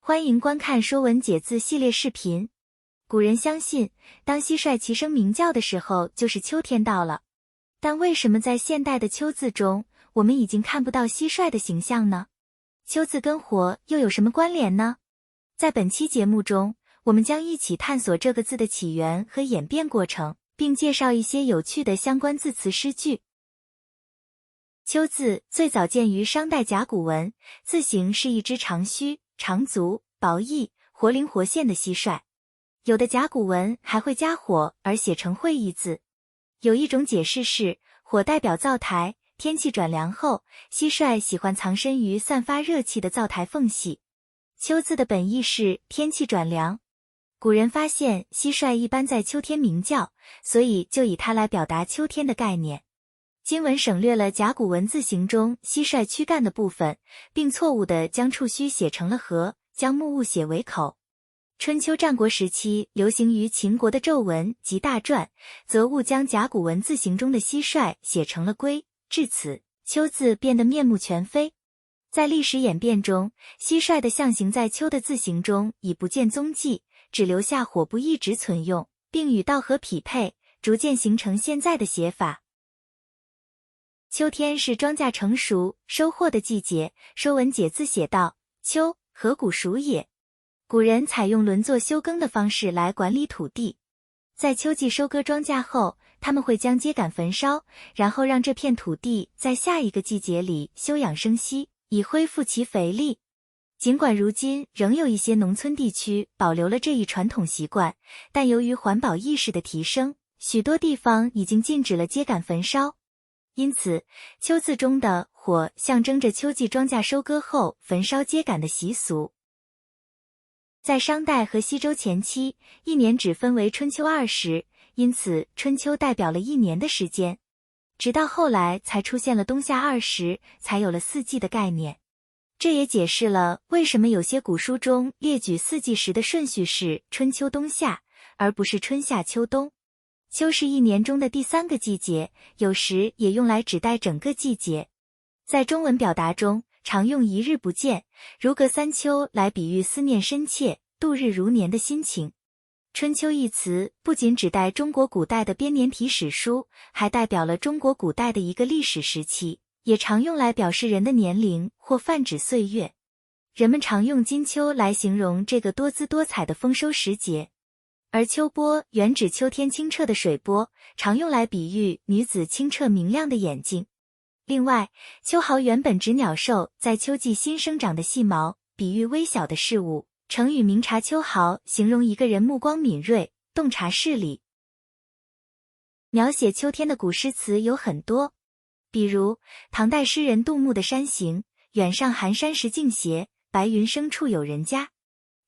欢迎观看《说文解字》系列视频。古人相信，当蟋蟀齐声鸣叫的时候，就是秋天到了。但为什么在现代的秋字中，我们已经看不到蟋蟀的形象呢？秋字跟火又有什么关联呢？在本期节目中，我们将一起探索这个字的起源和演变过程，并介绍一些有趣的相关字词诗句。秋字最早见于商代甲骨文，字形是一只长须、长足、薄翼、活灵活现的蟋蟀。有的甲骨文还会加火而写成晦一字。有一种解释是，火代表灶台，天气转凉后，蟋蟀喜欢藏身于散发热气的灶台缝隙。秋字的本意是天气转凉。古人发现蟋蟀一般在秋天鸣叫，所以就以它来表达秋天的概念。今文省略了甲骨文字形中蟋蟀躯干的部分，并错误地将触须写成了禾，将木物写为口。春秋战国时期流行于秦国的纣文及大传，则误将甲骨文字形中的蟋蟀写成了龟，至此秋字变得面目全非。在历史演变中，蟋蟀的象形在秋的字形中已不见踪迹，只留下火部一直存用，并与稻禾匹配，逐渐形成现在的写法。秋天是庄稼成熟、收获的季节。说文解字写道：秋，禾谷熟也。古人采用轮作休耕的方式来管理土地。在秋季收割庄稼后，他们会将秸秆焚烧，然后让这片土地在下一个季节里休养生息，以恢复其肥力。尽管如今仍有一些农村地区保留了这一传统习惯，但由于环保意识的提升，许多地方已经禁止了秸秆焚烧。因此，秋字中的火象征着秋季庄稼收割后焚烧秸秆的习俗。在商代和西周前期，一年只分为春秋20，因此春秋代表了一年的时间。直到后来才出现了冬夏20，才有了四季的概念。这也解释了为什么有些古书中列举四季时的顺序是春秋冬夏，而不是春夏秋冬。秋是一年中的第3个季节，有时也用来指代整个季节。在中文表达中，常用一日不见，如隔三秋来比喻思念深切、度日如年的心情。春秋一词不仅指代中国古代的编年体史书，还代表了中国古代的一个历史时期，也常用来表示人的年龄或泛指岁月。人们常用金秋来形容这个多姿多彩的丰收时节。而秋波原指秋天清澈的水波，常用来比喻女子清澈明亮的眼睛。另外，秋毫原本指鸟兽在秋季新生长的细毛，比喻微小的事物。成语明察秋毫形容一个人目光敏锐，洞察事理。描写秋天的古诗词有很多，比如唐代诗人杜牧的《山行》：远上寒山石径斜，白云生处有人家。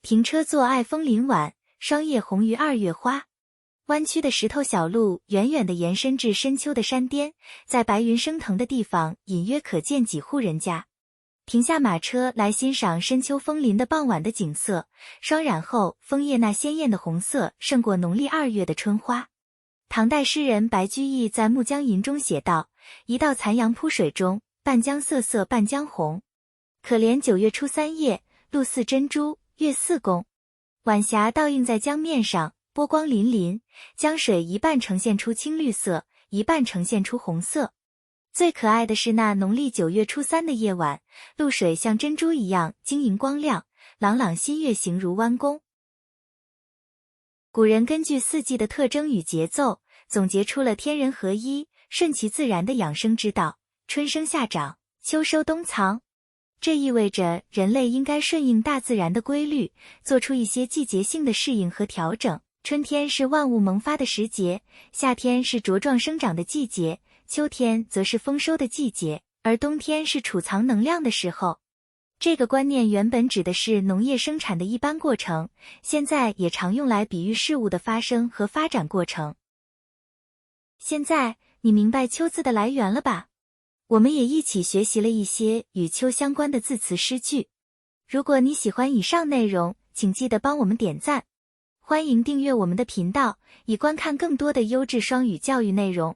停车坐爱枫林晚，霜叶红于2月花。弯曲的石头小路远远地延伸至深秋的山巅，在白云升腾的地方隐约可见几户人家。停下马车来欣赏深秋枫林的傍晚的景色，霜染后枫叶那鲜艳的红色胜过农历2月的春花。唐代诗人白居易在《暮江吟》中写道：一道残阳铺水中，半江瑟瑟半江红。可怜9月初3夜，露似珍珠，月似弓。晚霞倒映在江面上，波光粼粼，江水一半呈现出青绿色，一半呈现出红色。最可爱的是那农历9月初3的夜晚，露水像珍珠一样晶莹光亮，朗朗新月形如弯弓。古人根据四季的特征与节奏，总结出了天人合一、顺其自然的养生之道：春生夏长，秋收冬藏。这意味着人类应该顺应大自然的规律，做出一些季节性的适应和调整。春天是万物萌发的时节，夏天是茁壮生长的季节，秋天则是丰收的季节，而冬天是储藏能量的时候。这个观念原本指的是农业生产的一般过程，现在也常用来比喻事物的发生和发展过程。现在你明白秋字的来源了吧？我们也一起学习了一些与秋相关的字词诗句。如果你喜欢以上内容，请记得帮我们点赞。欢迎订阅我们的频道，以观看更多的优质双语教育内容。